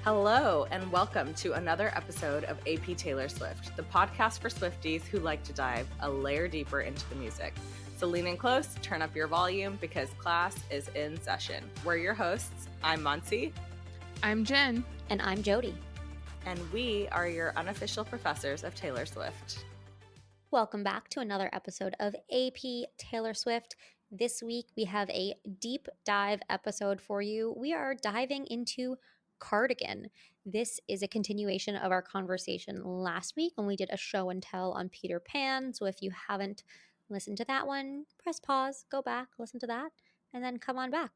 Hello, and welcome to another episode of AP Taylor Swift, the podcast for Swifties who like to dive a layer deeper into the music. So lean in close, turn up your volume, because class is in session. We're your hosts. I'm Monsi. I'm Jen. And I'm Jody. And we are your unofficial professors of Taylor Swift. Welcome back to another episode of AP Taylor Swift. This week we have a deep dive episode for you. We are diving into Cardigan. This is a continuation of our conversation last week when we did a show and tell on Peter Pan. So if you haven't listened to that one, press pause, go back, listen to that, and then come on back.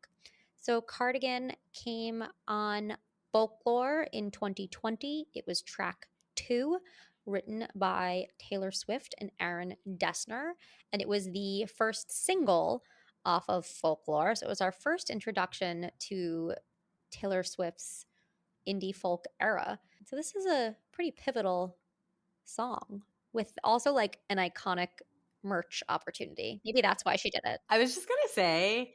So Cardigan came on Folklore in 2020. It was track 2, written by Taylor Swift and Aaron Dessner, and it was the first single off of Folklore. So it was our first introduction to Taylor Swift's indie folk era. So this is a pretty pivotal song with also like an iconic merch opportunity. Maybe that's why she did it. I was just going to say,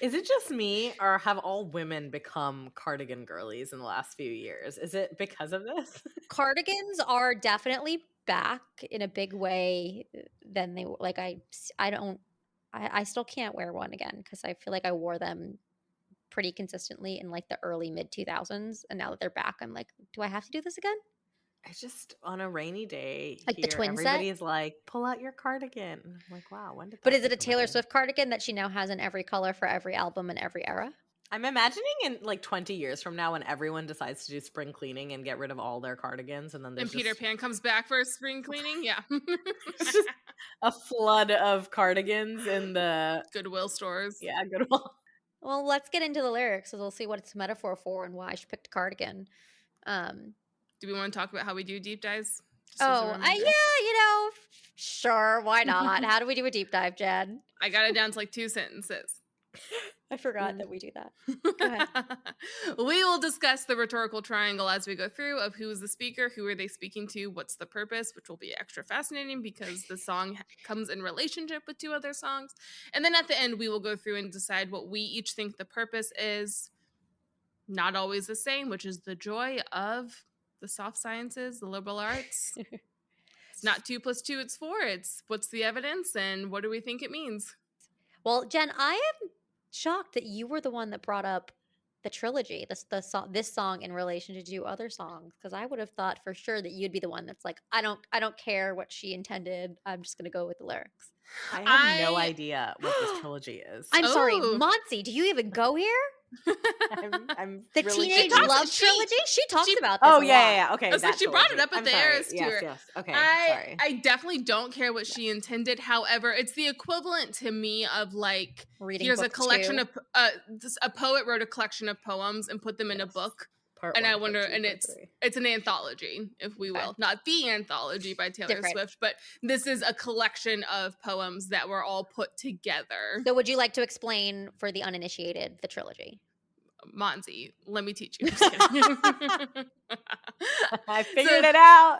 is it just me, or have all women become cardigan girlies in the last few years? Is it because of this? Cardigans are definitely back in a big way than they were. Like I still can't wear one again because I feel like I wore them pretty consistently in like the early mid 2000s, and now that they're back, I'm like, do I have to do this again? I just, on a rainy day, like the twin everybody's like, pull out your cardigan. I'm like, wow, when did that? But is it a Taylor Swift cardigan that she now has in every color for every album and every era? I'm imagining in like 20 years from now when everyone decides to do spring cleaning and get rid of all their cardigans, and then Peter Pan comes back for spring cleaning. Yeah. It's just a flood of cardigans in the Goodwill stores. Yeah, Goodwill. Well, let's get into the lyrics, so we'll see what it's a metaphor for and why she picked a cardigan. Do we want to talk about how we do deep dives? Sure, why not? How do we do a deep dive, Jen? I got it down to like 2 sentences. I forgot that we do that. Go ahead. We will discuss the rhetorical triangle as we go through of who is the speaker, who are they speaking to, what's the purpose, which will be extra fascinating because the song comes in relationship with 2 other songs. And then at the end, we will go through and decide what we each think the purpose is. Not always the same, which is the joy of the soft sciences, the liberal arts. It's not 2 + 2, it's 4. It's what's the evidence and what do we think it means? Well, Jen, I am shocked that you were the one that brought up the trilogy, this song in relation to 2 other songs, because I would have thought for sure that you'd be the one that's like, I don't care what she intended. I'm just gonna go with the lyrics. I have no idea what this trilogy is. I'm sorry, Monsi, do you even go here? I'm the really Teenage Love Trilogy? She talks about this. Oh, yeah. Okay. That's like she brought it up at the Eras tour. Yes. Okay. Sorry. I definitely don't care what she intended. However, it's the equivalent to me of like, reading here's a collection of a poet wrote a collection of poems and put them in a book. I wonder, and it's an anthology, if we will. Not the anthology by Taylor Swift, but this is a collection of poems that were all put together. So would you like to explain for the uninitiated the trilogy? Monsi, let me teach you. Just kidding. I figured it out.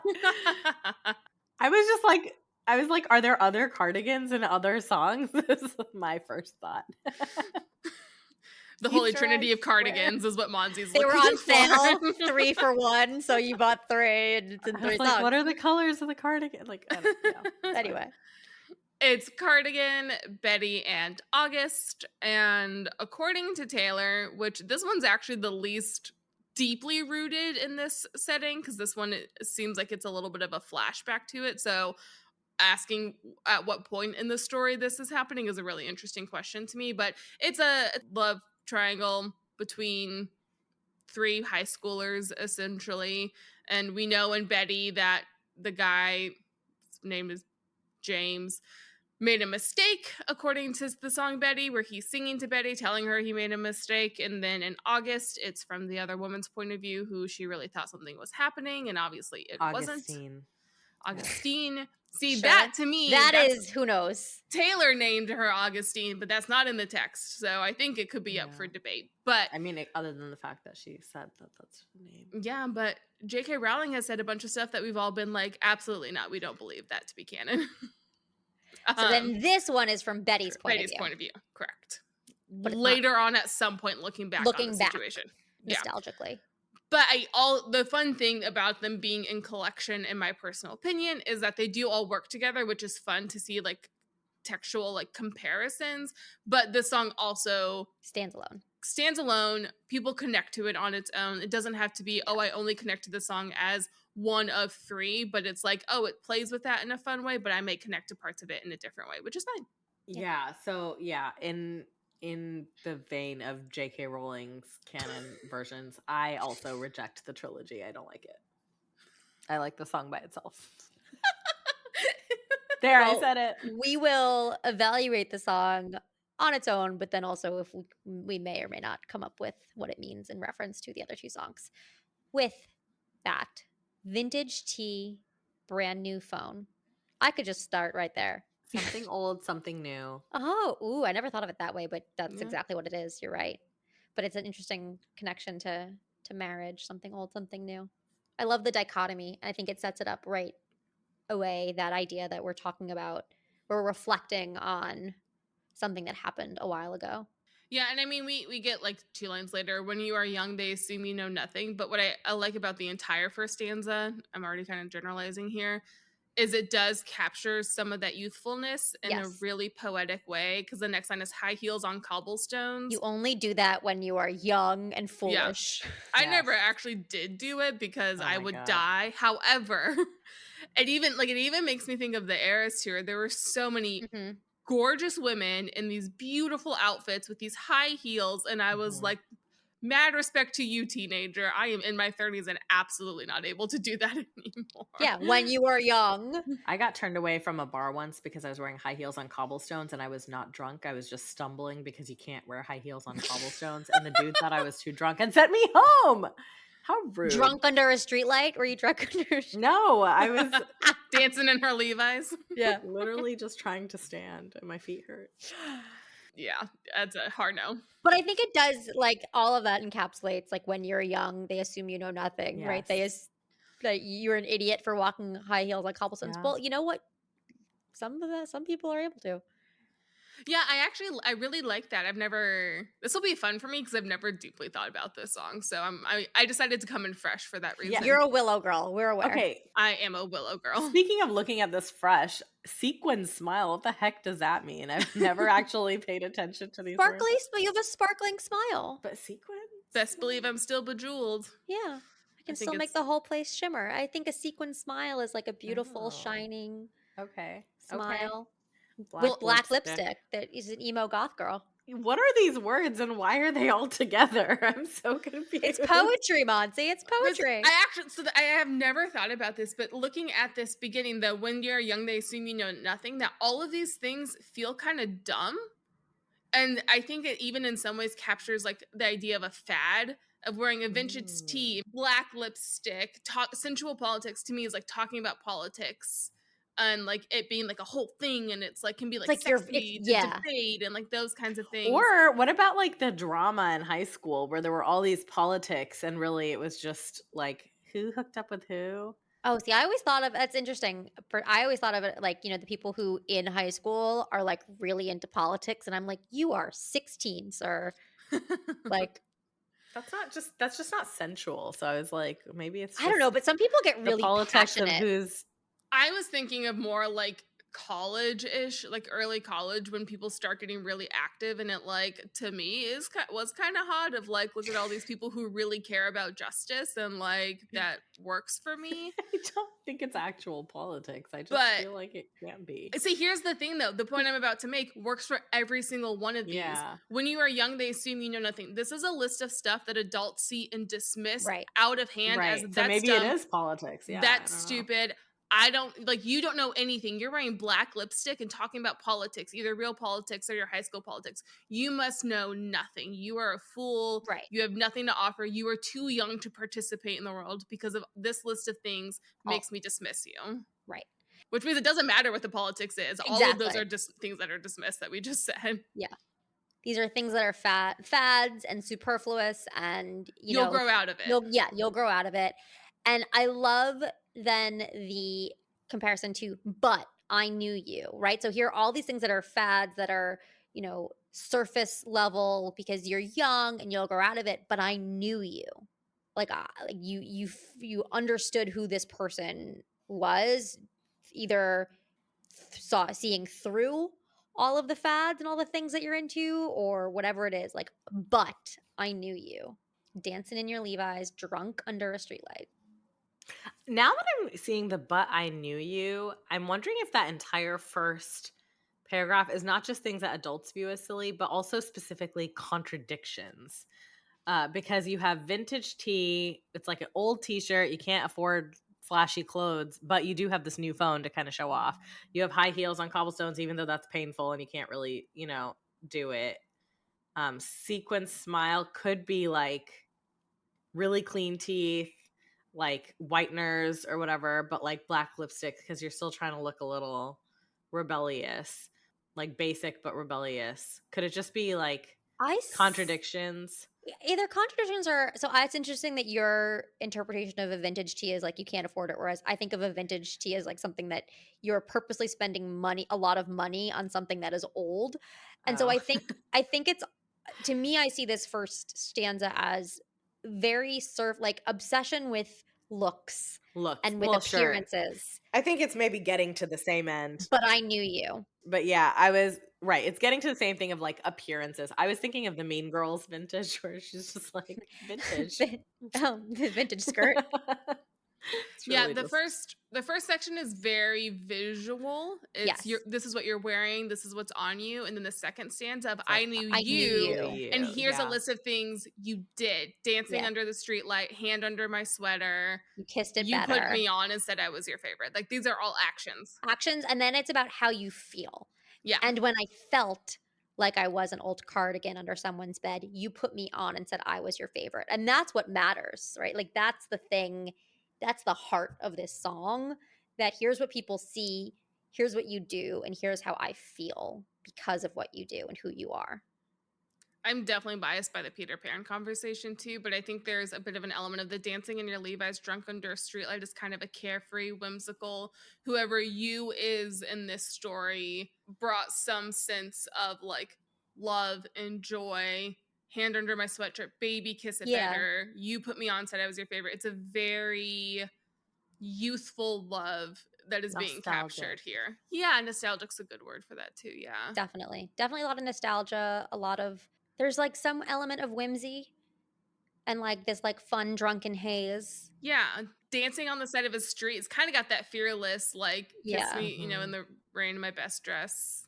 I was like, are there other cardigans in other songs? This is my first thought. The Holy Trinity of cardigans is what Monsi's looking for. They were on sale, 3 for 1, so you bought 3, and it's in 3 songs. Like, what are the colors of the cardigan? Like, I don't know. Anyway. It's Cardigan, Betty, and August, and according to Taylor, which this one's actually the least deeply rooted in this setting, because this one, it seems like it's a little bit of a flashback to it, so asking at what point in the story this is happening is a really interesting question to me, but it's a love triangle between 3 high schoolers, essentially, and we know in Betty that the guy's name is James, made a mistake, according to the song Betty, where he's singing to Betty, telling her he made a mistake. And then in August, it's from the other woman's point of view, who she really thought something was happening, and obviously it wasn't. Augustine. See, sure. That to me, that is, who knows? Taylor named her Augustine, but that's not in the text, so I think it could be up for debate. But I mean, other than the fact that she said that that's her name. Yeah, but J.K. Rowling has said a bunch of stuff that we've all been like, absolutely not, we don't believe that to be canon. So then this one is from Betty's point of view, correct. But later on, at some point, looking back on the situation. Nostalgically. But the fun thing about them being in collection, in my personal opinion, is that they do all work together, which is fun to see, like, textual, like, comparisons. But this song also Stands alone. stands alone. People connect to it on its own. It doesn't have to be, oh, I only connect to the song as one of three, but it's like, oh, it plays with that in a fun way, but I may connect to parts of it in a different way, which is fine. Yeah. So yeah, in the vein of J.K. Rowling's canon versions, I also reject the trilogy. I don't like it. I like the song by itself. There, I Well, said it. We will evaluate the song on its own, but then also if we may or may not come up with what it means in reference to the other two songs. With that, vintage tea, brand new phone. I could just start right there. Something old, something new. Oh, ooh, I never thought of it that way, but that's Yeah. exactly what it is. You're right. But it's an interesting connection to marriage, something old, something new. I love the dichotomy. I think it sets it up right away, that idea that we're talking about, we're reflecting on something that happened a while ago. Yeah, and I mean, we get like 2 lines later, when you are young, they assume you know nothing. But what I like about the entire first stanza, I'm already kind of generalizing here, is it does capture some of that youthfulness in a Yes. really poetic way. Because the next line is high heels on cobblestones. You only do that when you are young and foolish. I Yes. never actually did do it because Oh I my would God. die. However, it even makes me think of the eras here. There were so many Mhm. gorgeous women in these beautiful outfits with these high heels, and I was Mhm. like, mad respect to you, teenager. I am in my 30s and absolutely not able to do that anymore. Yeah, when you were young. I got turned away from a bar once because I was wearing high heels on cobblestones and I was not drunk. I was just stumbling because you can't wear high heels on cobblestones. And the dude thought I was too drunk and sent me home. How rude. Drunk under a streetlight? Were you drunk under a streetlight? No, I was Dancing in her Levi's. Yeah. literally just trying to stand and my feet hurt. Yeah, that's a hard no. But I think it does, like, all of that encapsulates, like, when you're young, they assume you know nothing, right? Yes. That you're an idiot for walking high heels on cobblestones. Yeah. Well, you know what? Some people are able to. Yeah, I really like that. This will be fun for me because I've never deeply thought about this song. So I decided to come in fresh for that reason. You're a Willow girl. We're aware. Okay. I am a Willow girl. Speaking of looking at this fresh, sequin smile, what the heck does that mean? I've never actually paid attention to these Sparkly, words. but you have a sparkling smile. But sequin? Best believe I'm still bejeweled. Yeah. I can think still make it's- the whole place shimmer. I think a sequin smile is like a beautiful, Oh. shining Okay. smile. Okay. With black lipstick. That is an emo goth girl. What are these words and why are they all together? I'm so confused. It's poetry, Monty. It's poetry. I have never thought about this, but looking at this beginning, that when you're young, they assume you know nothing, that all of these things feel kind of dumb. And I think it even in some ways captures like the idea of a fad of wearing a vintage tee, black lipstick, sensual politics to me is like talking about politics. And like it being like a whole thing, and it's like can be like sexy to debate and like those kinds of things. Or what about like the drama in high school where there were all these politics and really it was just like who hooked up with who? Oh, see, I always thought of that's interesting. I always thought of it like, you know, the people who in high school are like really into politics, and I'm like, you are 16, sir. Like that's just not sensual. So I was like, maybe it's just I don't know, but some people get really the politics passionate. of who's I was thinking of more like college-ish, like early college when people start getting really active, and it like to me was kind of hot of like look at all these people who really care about justice, and like that works for me. I don't think it's actual politics. I just feel like it can't be. See, here's the thing though. The point I'm about to make works for every single one of these. Yeah. When you are young, they assume you know nothing. This is a list of stuff that adults see and dismiss Right. out of hand as So that's maybe dumb, it is politics. Yeah. that's stupid. I don't like you don't know anything. You're wearing black lipstick and talking about politics, either real politics or your high school politics. You must know nothing. You are a fool. Right. You have nothing to offer. You are too young to participate in the world because of this list of things makes me dismiss you. Right. Which means it doesn't matter what the politics is. Exactly. All of those are just things that are dismissed that we just said. Yeah. These are things that are fads and superfluous, and you'll grow out of it. You'll grow out of it. And I love then the comparison to, but I knew you, right? So here are all these things that are fads that are, you know, surface level because you're young and you'll grow out of it, but I knew you. like you understood who this person was, either seeing through all of the fads and all the things that you're into or whatever it is, like, but I knew you dancing in your Levi's drunk under a streetlight. Now that I'm seeing the "but I knew you," I'm wondering if that entire first paragraph is not just things that adults view as silly, but also specifically contradictions. Because you have vintage tee, it's like an old t-shirt, you can't afford flashy clothes, but you do have this new phone to kind of show off. You have high heels on cobblestones, even though that's painful and you can't really, do it. Sequin smile could be like really clean teeth, like whiteners or whatever, but like black lipstick because you're still trying to look a little rebellious, like basic but rebellious. Could it just be like contradictions? Either contradictions or it's interesting that your interpretation of a vintage tee is like you can't afford it, whereas I think of a vintage tee as like something that you're purposely spending a lot of money on something that is old. And so Oh. I think it's, to me, I see this first stanza as very like obsession with looks and with Sure. appearances. I think it's maybe getting to the same end. But I knew you. But yeah, I was right. It's getting to the same thing of like appearances. I was thinking of the Mean Girls vintage where she's just like vintage. The vintage skirt. Yeah, the first section is very visual. It's Yes. this is what you're wearing, this is what's on you, and then the second stanza of Like, I knew you, and here's a yeah. list of things you did: dancing under the streetlight, hand under my sweater, You kissed it you better. put me on and said I was your favorite. Like these are all actions, and then it's about how you feel. Yeah. And when I felt like I was an old cardigan under someone's bed, you put me on and said I was your favorite. And that's what matters, right? Like that's the thing, that's the heart of this song, that here's what people see, here's what you do, and here's how I feel because of what you do and who you are. I'm definitely biased by the Peter Pan conversation too, but I think there's a bit of an element of the dancing in your Levi's drunk under a streetlight is kind of a carefree, whimsical, whoever you is in this story brought some sense of like love and joy. Hand under my sweatshirt, baby, kiss it better. You put me on, said I was your favorite. It's a very youthful love that is being captured here. Yeah, nostalgic's a good word for that too. Yeah, definitely a lot of nostalgia, there's like some element of whimsy and like this like fun drunken haze. Yeah, dancing on the side of a street. It's kind of got that fearless, like, kiss me, in the rain in my best dress.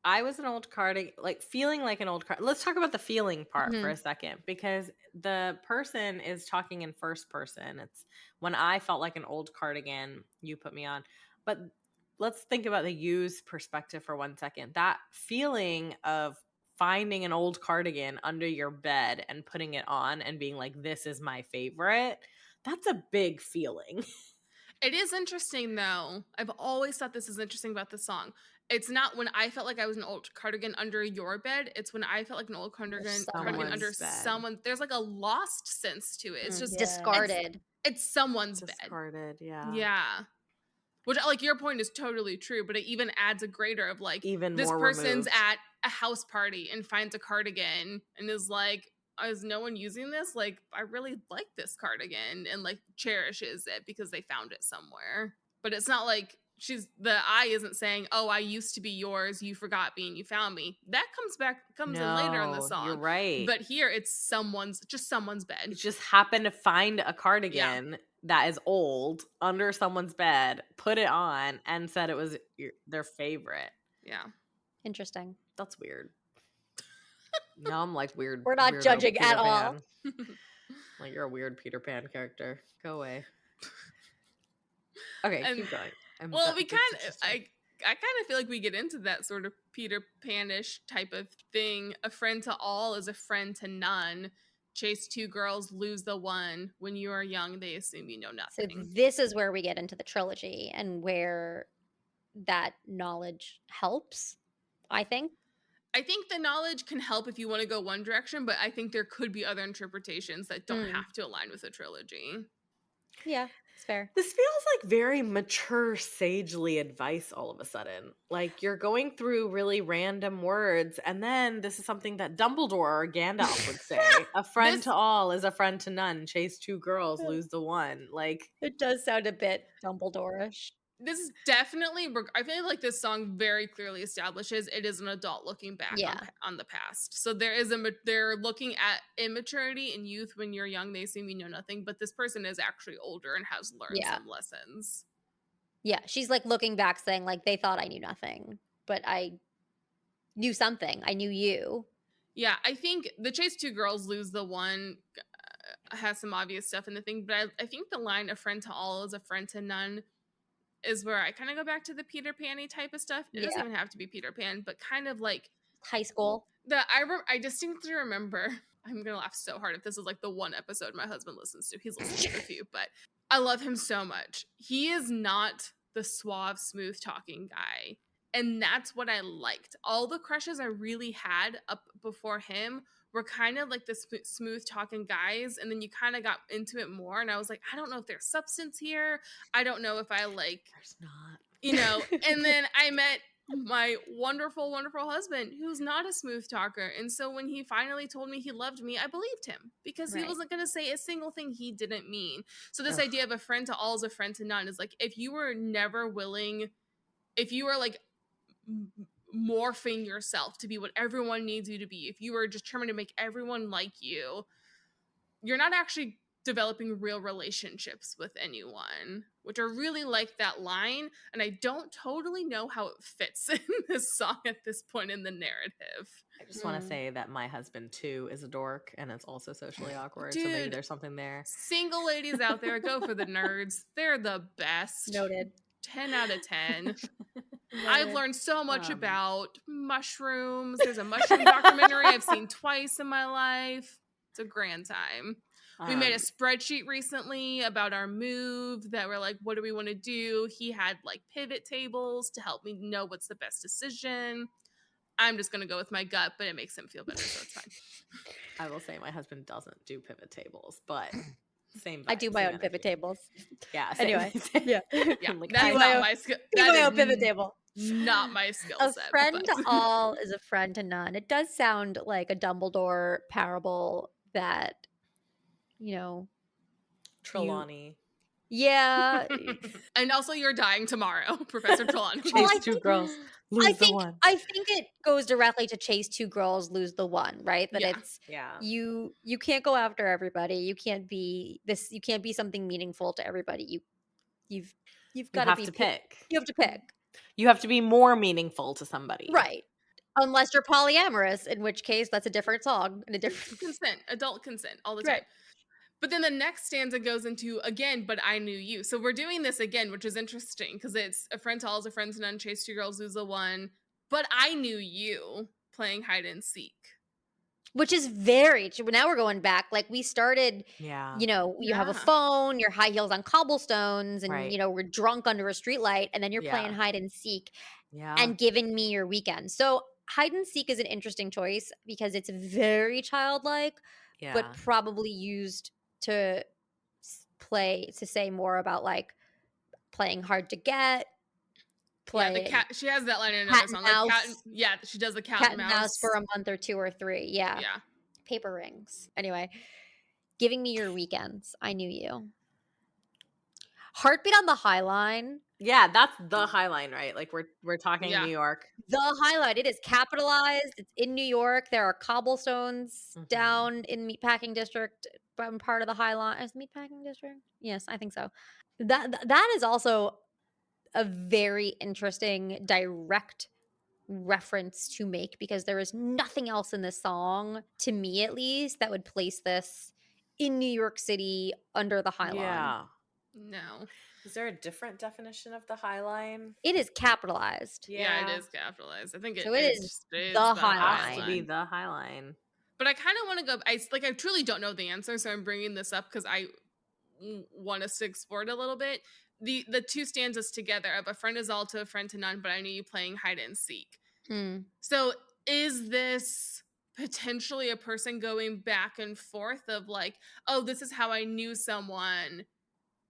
I was an old cardigan, like feeling like an old cardigan. Let's talk about the feeling part for a second, because the person is talking in first person. It's when I felt like an old cardigan, you put me on. But let's think about the you's perspective for 1 second. That feeling of finding an old cardigan under your bed and putting it on and being like, this is my favorite. That's a big feeling. It is interesting, though. I've always thought this is interesting about the song. It's not when I felt like I was an old cardigan under your bed. It's when I felt like an old cardigan under someone. There's like a lost sense to it. It's just discarded. It's someone's bed. Discarded, yeah. Yeah. Which, like, your point is totally true, but it even adds a greater of like, even this more person's removed. at a house party and finds a cardigan and is like, is no one using this? Like, I really like this cardigan, and like cherishes it because they found it somewhere. But it's not like the I isn't saying, oh, I used to be yours, you forgot me and you found me. That comes in later in the song. You're right. But here it's someone's bed. You just happen to find a cardigan that is old under someone's bed, put it on, and said it was their favorite. Yeah. Interesting. That's weird. Now I'm like weird. We're not judging at all. Like, you're a weird Peter Pan character. Go away. Okay, keep going. I kind of feel like we get into that sort of Peter Pan-ish type of thing. A friend to all is a friend to none. Chase two girls, lose the one. When you are young, they assume you know nothing. So this is where we get into the trilogy and where that knowledge helps, I think. I think the knowledge can help if you want to go one direction, but I think there could be other interpretations that don't have to align with the trilogy. Yeah. It's fair. This feels like very mature, sagely advice all of a sudden. Like you're going through really random words, and then this is something that Dumbledore or Gandalf would say. A friend This- to all is a friend to none. Chase two girls, lose the one. Like, It does sound a bit Dumbledore-ish. This is definitely, I feel like this song very clearly establishes it is an adult looking back on the past. So they're looking at immaturity and youth. When you're young, they assume you know nothing, but this person is actually older and has learned some lessons. Yeah, she's like looking back saying like, they thought I knew nothing, but I knew something. I knew you. Yeah, I think the chase two girls, lose the one has some obvious stuff in the thing, but I think the line "a friend to all is a friend to none" is where I kind of go back to the Peter Pan-y type of stuff. It doesn't even have to be Peter Pan, but kind of like high school. I distinctly remember, I'm gonna laugh so hard if this is like the one episode my husband listens to. He's listened to a few, but I love him so much. He is not the suave, smooth talking guy. And that's what I liked. All the crushes I really had up before him were kind of like the smooth talking guys. And then you kind of got into it more. And I was like, I don't know if there's substance here. I don't know if I like, there's not. you know. And then I met my wonderful, wonderful husband who's not a smooth talker. And so when he finally told me he loved me, I believed him because he wasn't going to say a single thing he didn't mean. So this idea of a friend to all is a friend to none is like, if you were never willing, if you were like morphing yourself to be what everyone needs you to be, if you were determined to make everyone like you, you're not actually developing real relationships with anyone, which I really like that line. And I don't totally know how it fits in this song at this point in the narrative. I just want to say that my husband too is a dork and it's also socially awkward. Dude, so maybe there's something there. Single ladies out there, go for the nerds. They're the best. Noted. 10 out of 10. I've learned so much about mushrooms. There's a mushroom documentary I've seen twice in my life. It's a grand time. We made a spreadsheet recently about our move that we're like, what do we want to do? He had like pivot tables to help me know what's the best decision. I'm just going to go with my gut, but it makes him feel better, so it's fine. I will say my husband doesn't do pivot tables, but same. I do my own pivot tables. Yeah. Anyway. Yeah. Like, That's not my skill. That is my own pivot table. Not my skill A set. friend to all is a friend to none. It does sound like a Dumbledore parable that, you know, Trelawney. Yeah. And also you're dying tomorrow, Professor Trelawney. Chase two girls, lose the one. I think it goes directly to chase two girls, lose the one, right? That it's you can't go after everybody. You can't be this, you can't be something meaningful to everybody. You've got to pick. You have to pick. You have to be more meaningful to somebody. Right. Unless you're polyamorous, in which case that's a different song and a different consent, adult consent all the time. Right. But then the next stanza goes into, again, but I knew you. So we're doing this again, which is interesting because it's a friend to all is a friend to none, chase two girls, lose the one. But I knew you, playing hide and seek. Which is very true. Now we're going back. Like we started, you know, you have a phone, your high heels on cobblestones, and, you know, we're drunk under a streetlight, and then you're playing hide and seek and giving me your weekend. So hide and seek is an interesting choice because it's very childlike, but probably used to say more about like playing hard to get. Yeah, the cat. She has that line in another song. Like she does the cat and mouse for a month or two or three. Yeah. Paper rings. Anyway, giving me your weekends. I knew you. Heartbeat on the Highline. Yeah, that's the Highline, right? Like we're talking New York. The Highline. It is capitalized. It's in New York. There are cobblestones down in Meatpacking District. I'm part of the Highline. Is Meatpacking District? Yes, I think so. That is also a very interesting direct reference to make because there is nothing else in this song, to me at least, that would place this in New York City under the Highline. Yeah. No. Is there a different definition of the Highline? It is capitalized. Yeah, it is capitalized. I think it is the Highline. Has to be the Highline. But I kind of want to go. I truly don't know the answer, so I'm bringing this up because I want us to explore it a little bit. The two stanzas together of a friend is all to a friend to none, but I knew you playing hide and seek. So is this potentially a person going back and forth of like, oh, this is how I knew someone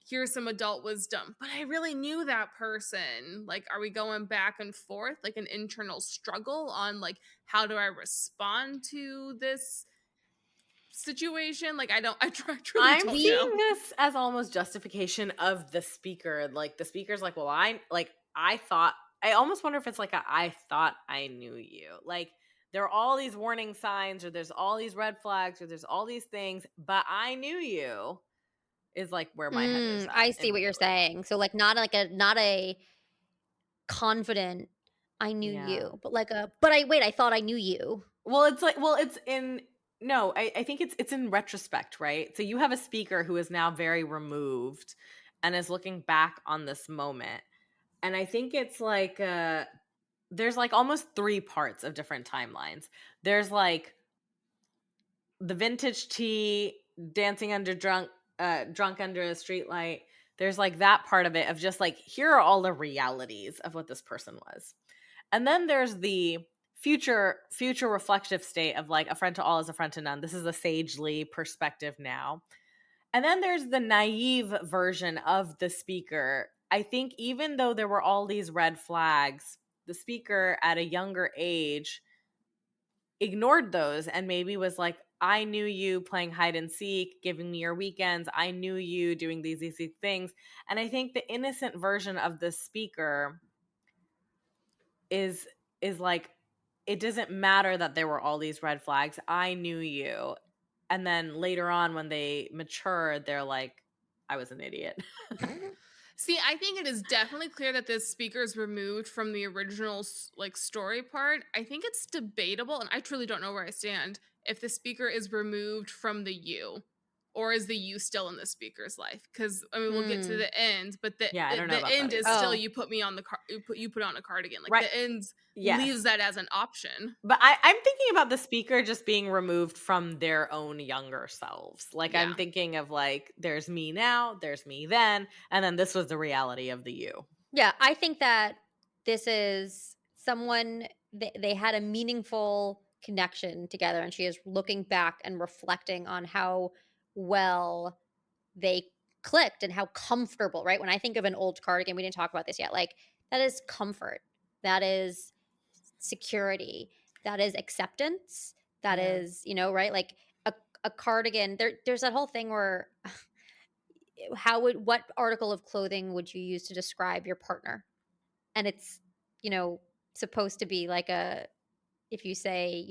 here's some adult wisdom, but I really knew that person. Like, are we going back and forth, like an internal struggle on like how do I respond to this situation? Like, I truly I'm don't seeing know. this as almost justification of the speaker. Like the speaker's like, well, I thought, I almost wonder if it's like I thought I knew you. Like there are all these warning signs, or there's all these red flags, or there's all these things, but I knew you is like where my head is at I see what you're immediately. saying. So like not a confident I knew Yeah. you, but like a but I wait, I thought I knew you. Well, it's like, well, it's in, no, I think it's in retrospect, right? So you have a speaker who is now very removed and is looking back on this moment. And I think it's like there's like almost three parts of different timelines. There's like the vintage tea, dancing under drunk under a streetlight. There's like that part of it of just like, here are all the realities of what this person was. And then there's the future reflective state of like, a friend to all is a friend to none. This is a sagely perspective now. And then there's the naive version of the speaker. I think even though there were all these red flags, the speaker at a younger age ignored those and maybe was like, I knew you playing hide and seek, giving me your weekends. I knew you doing these easy things. And I think the innocent version of the speaker is like, it doesn't matter that there were all these red flags. I knew you. And then later on when they mature, they're like, I was an idiot. See, I think it is definitely clear that this speaker is removed from the original like story part. I think it's debatable, and I truly don't know where I stand, if the speaker is removed from the you, or is the you still in the speaker's life? Because I mean, we'll get to the end, but Yeah, I don't know the about that end is either. still Oh. you put me on the you put on a cardigan. Like Right. the end Yes. leaves that as an option. But I'm thinking about the speaker just being removed from their own younger selves. Like Yeah. I'm thinking of like, there's me now, there's me then, and then this was the reality of the you. Yeah, I think that this is someone they had a meaningful connection together, and she is looking back and reflecting on how well they clicked and how comfortable, right? When I think of an old cardigan, we didn't talk about this yet. Like that is comfort. That is security. That is acceptance. That Yeah. is, right? Like a cardigan, there's that whole thing where what article of clothing would you use to describe your partner? And it's, supposed to be like if you say,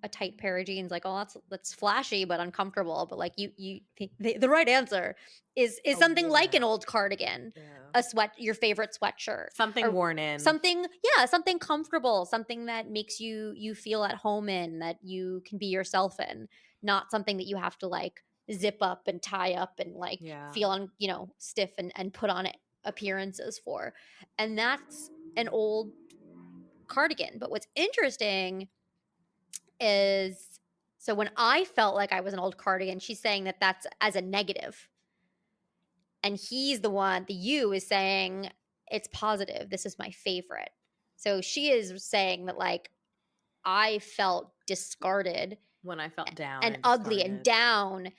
a tight pair of jeans, like, oh, that's flashy but uncomfortable. But like the right answer is A something like an warm. old cardigan, Yeah. your favorite sweatshirt, Something worn in. something comfortable, something that makes you feel at home in, that you can be yourself in, not something that you have to like zip up and tie up and like Yeah. feel on, stiff and put on appearances for. And that's an old cardigan. But what's interesting is, so when I felt like I was an old cardigan, she's saying that that's as a negative. And he's the you is saying it's positive. This is my favorite. So she is saying that like I felt discarded When I felt down and ugly and down.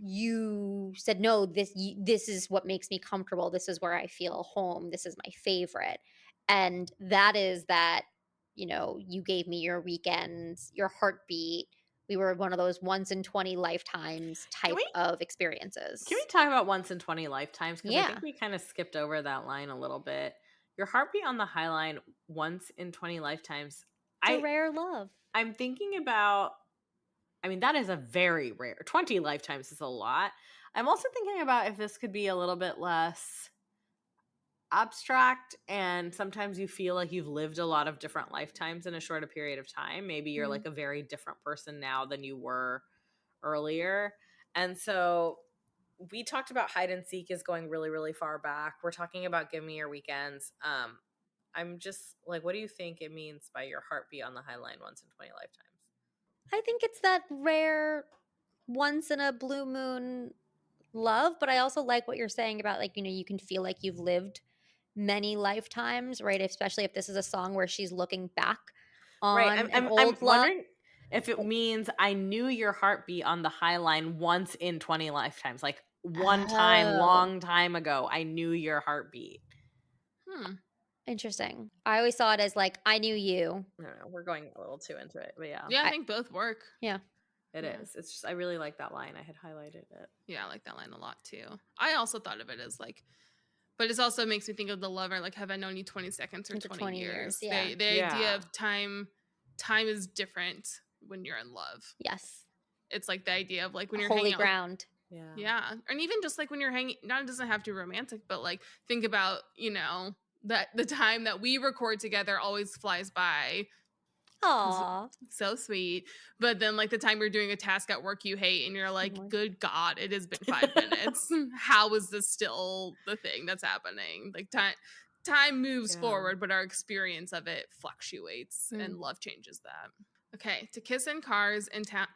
You said, no, this is what makes me comfortable. This is where I feel home. This is my favorite. And that is that, you gave me your weekends, your heartbeat. We were one of those once in 20 lifetimes type of experiences. Can we talk about once in 20 lifetimes? Because I Yeah. think we kind of skipped over that line a little bit. Your heartbeat on the Highline, once in 20 lifetimes. It's a rare love. I'm thinking about, I mean, that is a very rare, 20 lifetimes is a lot. I'm also thinking about if this could be a little bit less abstract, and sometimes you feel like you've lived a lot of different lifetimes in a shorter period of time. Maybe you're like a very different person now than you were earlier. And so we talked about hide and seek is going really, really far back. We're talking about give me your weekends. I'm just like, what do you think it means by your heartbeat on the Highline once in 20 lifetimes? I think it's that rare once in a blue moon love, but I also like what you're saying about like, you can feel like you've lived many lifetimes, right? Especially if this is a song where she's looking back on Right. I'm I'm wondering if it means I knew your heartbeat on the Highline once in 20 lifetimes. Like one time, long time ago, I knew your heartbeat. Interesting. I always saw it as like, I knew you. I don't know. We're going a little too into it, but yeah. Yeah, I think both work. Yeah. It is. It's just, I really like that line. I had highlighted it. Yeah, I like that line a lot too. I also thought of it as like, but it also makes me think of the lover, like, have I known you 20 seconds or 20 years? Yeah. The idea of time is different when you're in love. Yes. It's like the idea of like when you're holy hanging out ground. Yeah. And even just like when you're hanging, not, it doesn't have to be romantic, but like think about, you know, that the time that we record together always flies by. Aww. So sweet. But then like the time you're doing a task at work you hate and you're like, good God, it has been 5 minutes. How is this still the thing that's happening? Like time moves forward, but our experience of it fluctuates and love changes that. Okay, to kiss in cars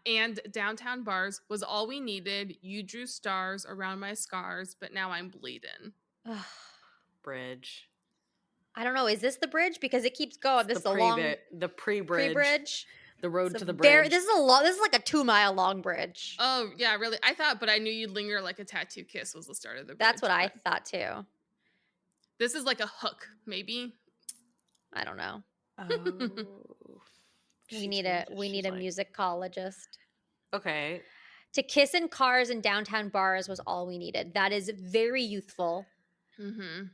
and downtown bars was all we needed. You drew stars around my scars, but now I'm bleeding. Bridge. I don't know. Is this the bridge? Because it keeps going. This is a long the pre-bridge. Pre-bridge. The road to the bridge. This is like a 2-mile long bridge. Oh yeah, really. I thought, but I knew you'd linger like a tattoo kiss was the start of the bridge. That's what I thought too. This is like a hook, maybe. I don't know. Oh. We need a musicologist. Okay. To kiss in cars and downtown bars was all we needed. That is very youthful. Mm-hmm.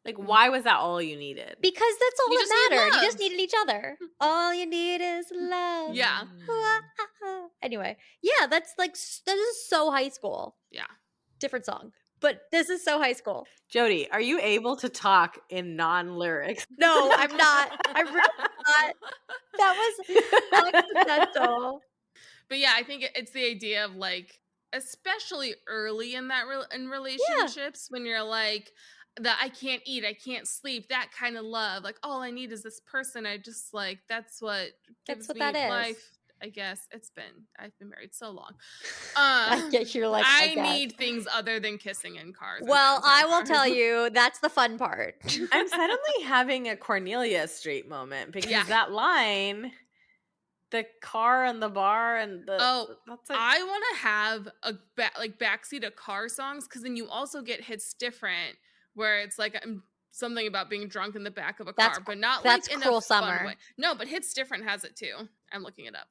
Like, why was that all you needed? Because that's all that mattered. You just needed each other. All you need is love. Yeah. Anyway, yeah, that is so high school. Yeah. Different song. But this is so high school. Jody, are you able to talk in non-lyrics? No, I'm not. I'm really not. That was accidental. But yeah, I think it's the idea of like, especially early in that in relationships, when you're like, that I can't eat, I can't sleep, that kind of love. Like, all I need is this person. I just like, that's what gives me life. I guess I've been married so long. I get you're like, I need things other than kissing in cars. Well, I will tell you, that's the fun part. I'm suddenly having a Cornelia Street moment because that line, the car and the bar and the that's like, I want to have a backseat of car songs, because then you also get Hits Different, where it's like something about being drunk in the back of a car, but not like in Cruel a fun Summer. way. No, but Hits Different has it too. I'm looking it up.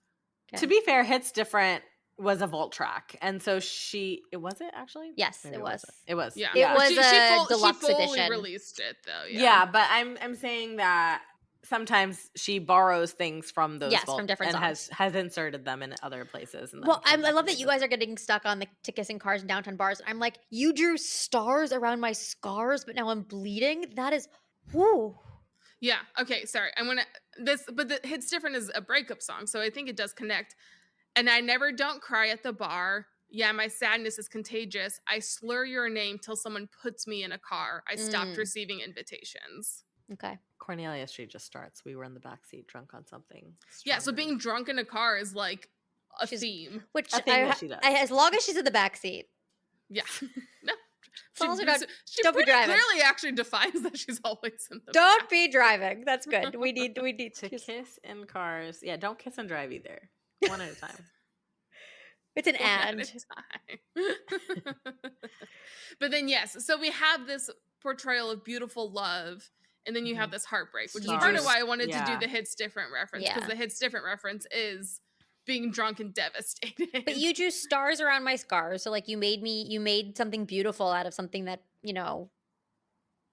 Okay. To be fair, Hits Different was a vault track, and so was it actually? Yes, maybe it was. It was. Yeah. It was a deluxe edition. Released it though. Yeah, but I'm saying that sometimes she borrows things from those vaults from different and songs. has inserted them in other places. And I love that you guys are getting stuck on the to kissing cars and downtown bars. I'm like, you drew stars around my scars, but now I'm bleeding. That is, whoo. Yeah. Okay. Sorry. But the Hits Different is a breakup song, so I think it does connect. And I never don't cry at the bar. Yeah, my sadness is contagious. I slur your name till someone puts me in a car. I stopped receiving invitations. Okay. Cornelia Street just starts. We were in the backseat drunk on something. Yeah, so being drunk in a car is like a theme. Which a thing that she does. As long as she's in the backseat. Yeah. No. She don't be driving. Clearly actually defines that she's always in the Don't be driving. That's good. We need to kiss in cars. Yeah, don't kiss and drive either. One at a time. It's an and. But then yes, so we have this portrayal of beautiful love, and then you have this heartbreak, which is part of why I wanted to do the Hits Different reference, because the Hits Different reference is being drunk and devastated. But you drew stars around my scars, so like you made something beautiful out of something that, you know,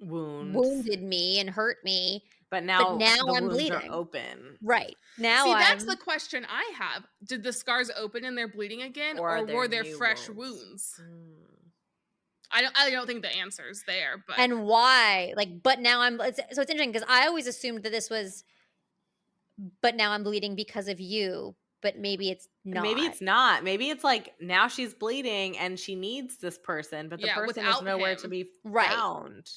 wounded me and hurt me. But now the I'm wounds bleeding. are open. Right. Now that's the question I have. Did the scars open and they're bleeding again, or were there fresh wounds? I don't think the answer is there, but and why? Like, but now it's interesting because I always assumed that this was, but now I'm bleeding because of you. But maybe it's not. Maybe it's not. Maybe it's like now she's bleeding and she needs this person, but the person is nowhere to be found.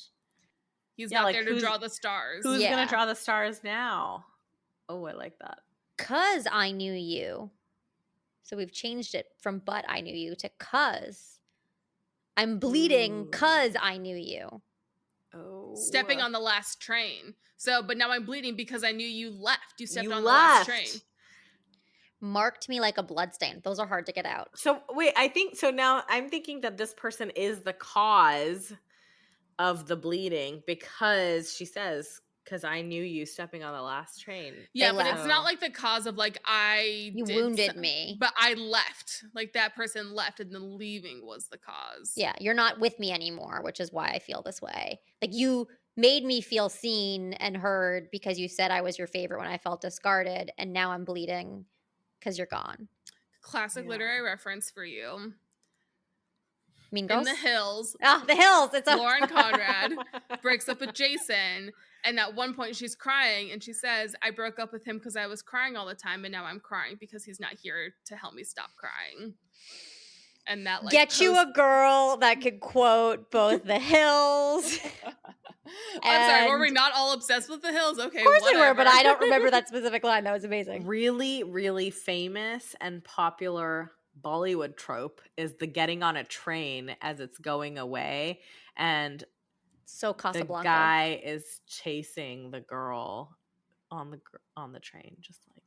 He's not there to draw the stars. Who's going to draw the stars now? Oh, I like that. 'Cause I knew you. So we've changed it from but I knew you to 'cause. I'm bleeding 'cause I knew you. Oh. Stepping on the last train. So, but now I'm bleeding because I knew you left. You stepped on the last train. Marked me like a bloodstain. Those are hard to get out. So wait, I think so now I'm thinking that this person is the cause of the bleeding because she says, because I knew you stepping on the last train. Yeah, but left. it's not like the cause of like You wounded me. but I left. Like that person left and then leaving was the cause. Yeah, you're not with me anymore, which is why I feel this way. Like you made me feel seen and heard because you said I was your favorite when I felt discarded, and now I'm bleeding because you're gone. Classic literary reference for you. Mean Girls? In the Hills. Oh, The Hills. It's Lauren Conrad breaks up with Jason, and at one point she's crying, and she says, I broke up with him because I was crying all the time, and now I'm crying because he's not here to help me stop crying. And that like get you a girl that could quote both The Hills. I'm sorry, were we not all obsessed with The Hills? Okay, of course whatever. we were, but I don't remember that specific line. That was amazing. Really, really famous and popular Bollywood trope is the getting on a train as it's going away, and so Casablanca. The guy is chasing the girl on the train, just like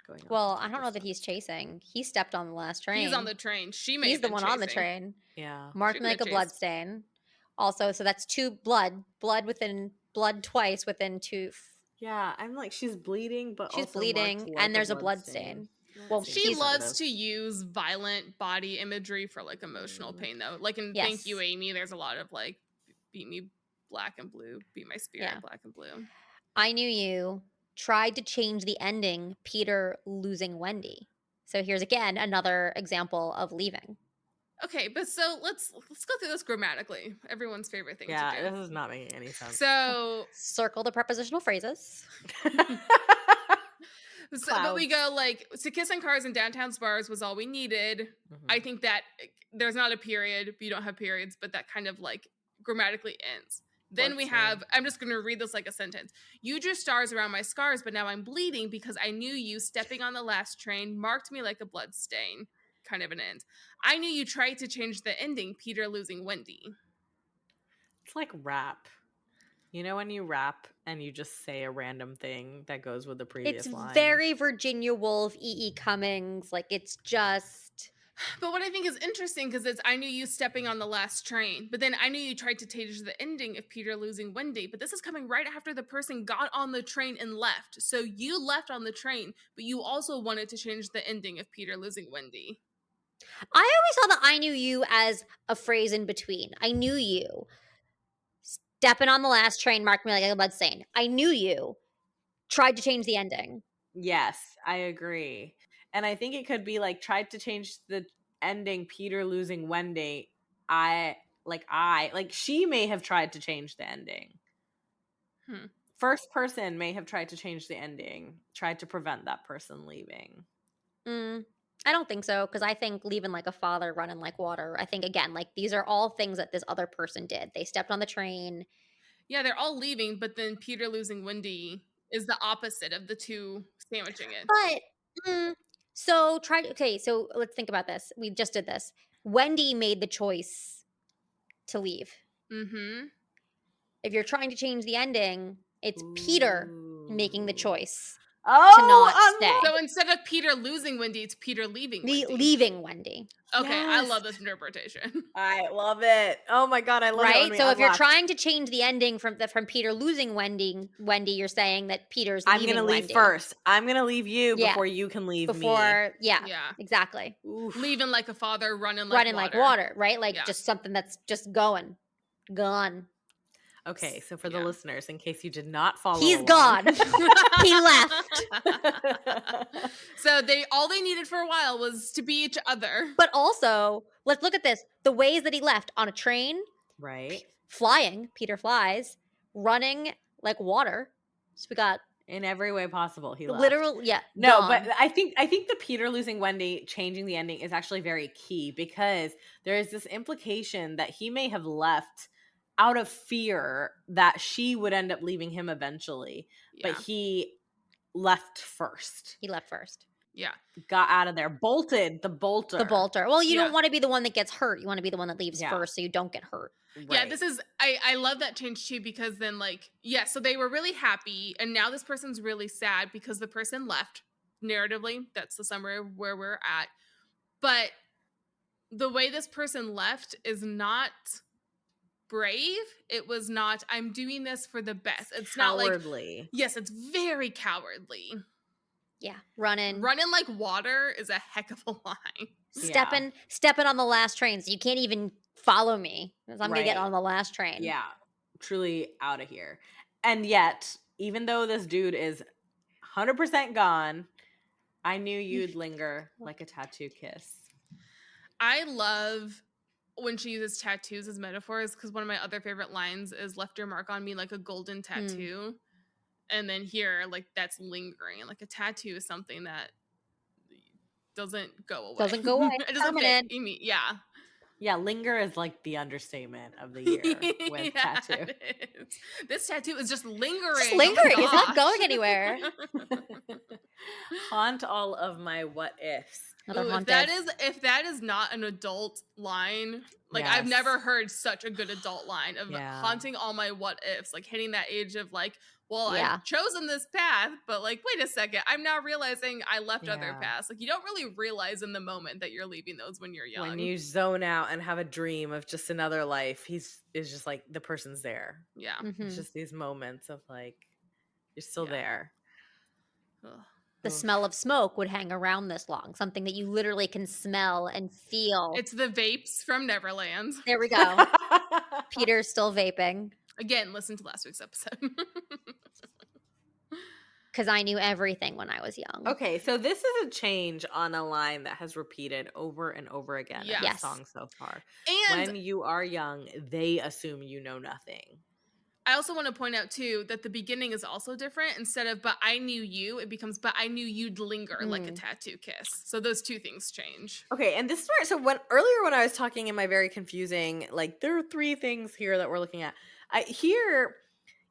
going. Well, I don't know that he's chasing. He stepped on the last train. He's on the train. He's the one on the train. Yeah, marked me like a bloodstain. Also, so that's two blood twice within two. Yeah, I'm like she's bleeding, but she's also bleeding, like and there's a blood stain. Well, she loves to use violent body imagery for like emotional pain, though. Like in Thank You, Amy, there's a lot of like, beat me black and blue, beat my spirit black and blue. I knew you tried to change the ending, Peter losing Wendy. So here's again another example of leaving. Okay, but so let's go through this grammatically. Everyone's favorite thing to do. Yeah, this is not making any sense. So circle the prepositional phrases. But we go like, to kiss in cars and downtown bars was all we needed. Mm-hmm. I think that there's not a period, but you don't have periods, but that kind of like grammatically ends. Then we have, I'm just going to read this like a sentence. You drew stars around my scars, but now I'm bleeding because I knew you stepping on the last train marked me like a blood stain. Kind of an end. I knew you tried to change the ending, Peter losing Wendy. It's like rap. You know when you rap and you just say a random thing that goes with the previous line? It's very Virginia Woolf, E.E. Cummings. Like, it's just... But what I think is interesting, because it's, I knew you stepping on the last train, but then I knew you tried to change the ending of Peter losing Wendy, but this is coming right after the person got on the train and left. So you left on the train, but you also wanted to change the ending of Peter losing Wendy. I always saw the I knew you as a phrase in between. I knew you. Stepping on the last train marked me like a blood stain. I knew you. Tried to change the ending. Yes, I agree. And I think it could be like tried to change the ending, Peter losing Wendy. She may have tried to change the ending. First person may have tried to change the ending, tried to prevent that person leaving. I don't think so, because I think leaving like a father, running like water. I think, again, like these are all things that this other person did. They stepped on the train. Yeah, they're all leaving, but then Peter losing Wendy is the opposite of the two sandwiching it. But, so let's think about this. We just did this. Wendy made the choice to leave. Mm-hmm. If you're trying to change the ending, it's Peter making the choice. To not stay. So instead of Peter losing Wendy, it's Peter leaving Wendy. Leaving Wendy. Okay, yes. I love this interpretation. I love it. Oh my god, I love it. Right? So if you're trying to change the ending from Peter losing Wendy, you're saying that Peter's leaving I'm going to leave Wendy. first. I'm going to leave you before you can leave me. Yeah, exactly. Oof. Leaving like a father, running like water, right? Like just something that's just gone. Okay, so for the listeners, in case you did not follow He's along. gone. He left. So all they needed for a while was to be each other. But also, let's look at this. The ways that he left: on a train, right? Flying, Peter flies, running like water. So we got in every way possible. He left. Literal, No, gone. but I think the Peter losing Wendy, changing the ending is actually very key, because there is this implication that he may have left out of fear that she would end up leaving him eventually. Yeah. But he left first. Yeah. Got out of there. Bolted. The bolter. Well, you don't want to be the one that gets hurt. You want to be the one that leaves first so you don't get hurt. Right. Yeah, this is, I love that change too, because then so they were really happy, and now this person's really sad because the person left. narratively, that's the summary of where we're at. But the way this person left is not brave. It was not, I'm doing this for the best. It's not like, Cowardly. yes, it's very cowardly. Yeah, running like water is a heck of a line. Stepping on the last train, so you can't even follow me because I'm gonna get Right. on the last train. Yeah, truly out of here. And yet, even though this dude is 100% gone, I knew you'd linger like a tattoo kiss. I love when she uses tattoos as metaphors, because one of my other favorite lines is left your mark on me like a golden tattoo. And then here, like, that's lingering. Like, a tattoo is something that doesn't go away. Doesn't go away. It doesn't Permanent. fit. Yeah. Yeah, linger is like the understatement of the year with tattoo. It is. This tattoo is just lingering. Just lingering. Oh, It's not gosh. going anywhere. Haunt all of my what ifs. Another Ooh, haunted. if that is not an adult line, like, I've Yes. never heard such a good adult line of Yeah. haunting all my what ifs, like hitting that age of like, well, Yeah. I've chosen this path, but like, wait a second, I'm now realizing I left other Yeah. paths. Like, you don't really realize in the moment that you're leaving those when you're young. When you zone out and have a dream of just another life, is just like the person's there. Yeah. Mhm. It's just these moments of like, you're still Yeah. there. Ugh. The smell of smoke would hang around this long, something that you literally can smell and feel. It's the vapes from Neverland. There we go. Peter's still vaping Again, listen to last week's episode. because I knew everything when I was young. Okay, so this is a change on a line that has repeated over and over again in the Yes. song so far. And When you are young, they assume you know nothing. I also want to point out, too, that the beginning is also different. Instead of, but I knew you, it becomes, but I knew you'd linger like a tattoo kiss. So those two things change. Okay, and this is where, so when earlier when I was talking in my very confusing, like, there are three things here that we're looking at. Here,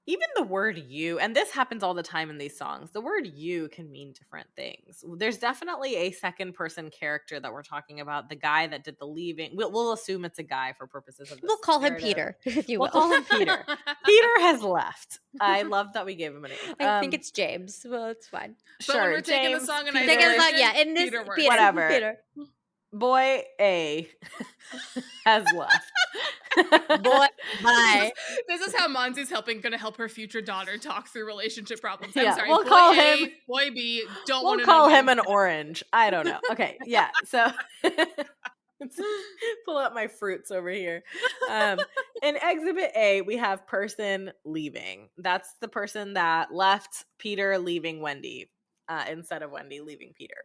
even the word you, and this happens all the time in these songs, the word you can mean different things. There's definitely a second person character that we're talking about, the guy that did the leaving. We'll assume it's a guy for purposes of this. We'll call him narrative. Peter, if you We'll will. call him Peter. Peter has left. I love that we gave him a name. I think it's James. Well, it's fine. But when we're taking the song in Peter, Taking the song, isolation, yeah, in this Peter works. Peter, Whatever. Peter. Boy A has left. Boy, bye. This is how Monzi's gonna help her future daughter talk through relationship problems. I'm Yeah, sorry. we'll boy call A, him- boy B. Don't We'll want to call him an orange. I don't know. Okay, yeah. So pull out my fruits over here. In Exhibit A, we have person leaving. That's the person that left Peter leaving Wendy instead of Wendy leaving Peter.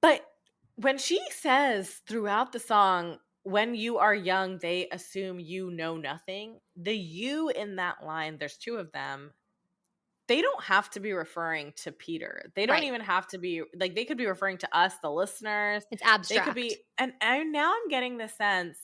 But when she says throughout the song, when you are young, they assume you know nothing. The you in that line, there's two of them. They don't have to be referring to Peter. They don't Right. even have to be, like, they could be referring to us, the listeners. It's They abstract. could be, and now I'm getting the sense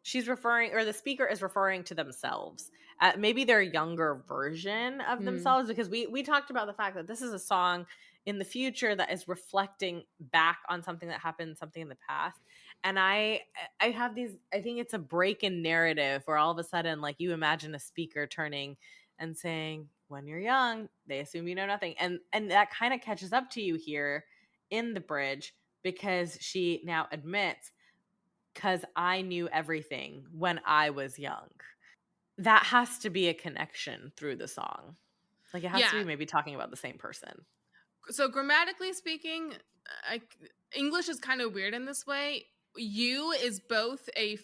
she's referring, or the speaker is referring to themselves. Maybe their younger version of themselves, because we talked about the fact that this is a song in the future that is reflecting back on something that happened, something in the past. And I have these, I think it's a break in narrative where all of a sudden, like, you imagine a speaker turning and saying, when you're young, they assume you know nothing. And that kind of catches up to you here in the bridge, because she now admits, because I knew everything when I was young. That has to be a connection through the song. Like, it has to be maybe talking about the same person. So grammatically speaking, English is kind of weird in this way. You is both a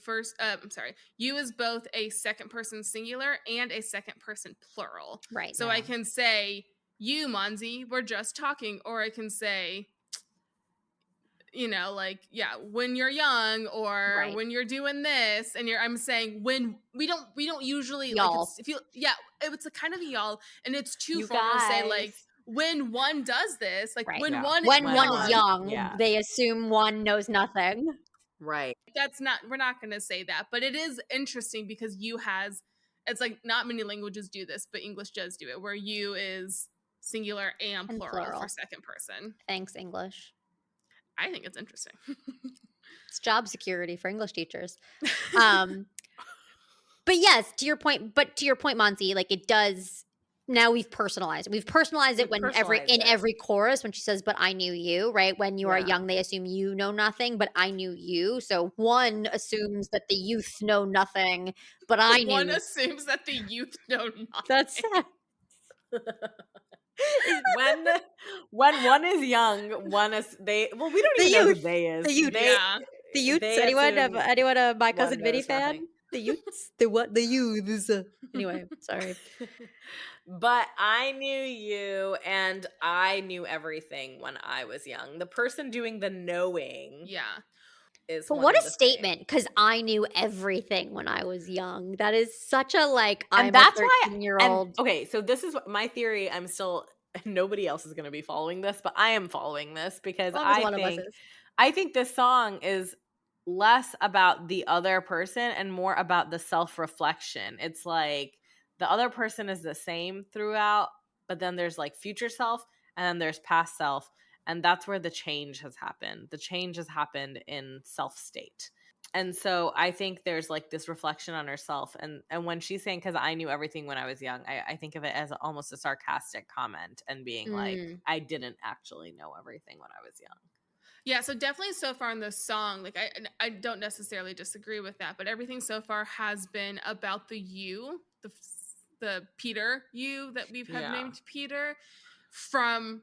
you is both a second person singular and a second person plural. Right. So I can say, you, Monzi, we're just talking, or I can say, like, when you're young, or Right. when you're doing this, and I'm saying, when we don't usually Y'all. like, it's a kind of a y'all, and it's too You formal to say, guys. like, when one does this, like, Right. when Yeah. one When is one is young, Yeah. they assume one knows nothing. Right. we're not going to say that, but it is interesting because it's like, not many languages do this, but English does do it, where you is singular and plural for second person. Thanks, English. I think it's interesting. It's job security for English teachers. But yes, to your point, Monty, like, it does now we've personalized it. We've personalized it in every chorus when she says, "But I knew you," right? When you are young, they assume you know nothing, but I knew you. So one assumes that the youth know nothing, but I knew. One assumes that the youth know nothing. That's sad. when one is young, one is they. Well, we don't even know who they is. The youth. The youths. Anyone a My Cousin Vinny fan? Nothing. The youths. The what? The youths. Anyway, sorry. But I knew you, and I knew everything when I was young. The person doing the knowing. Yeah. But what a statement, because I knew everything when I was young. That is such a I'm a 13-year-old. Okay, so this is my theory. Nobody else is going to be following this, but I am following this because I think this song is less about the other person and more about the self-reflection. It's like the other person is the same throughout, but then there's like future self and then there's past self. And that's where the change has happened. The change has happened in self-state. And so I think there's like this reflection on herself. And when she's saying, because I knew everything when I was young, I think of it as almost a sarcastic comment and being like, I didn't actually know everything when I was young. Yeah, so definitely so far in this song, like I don't necessarily disagree with that, but everything so far has been about the you, the Peter you that we've named Peter, from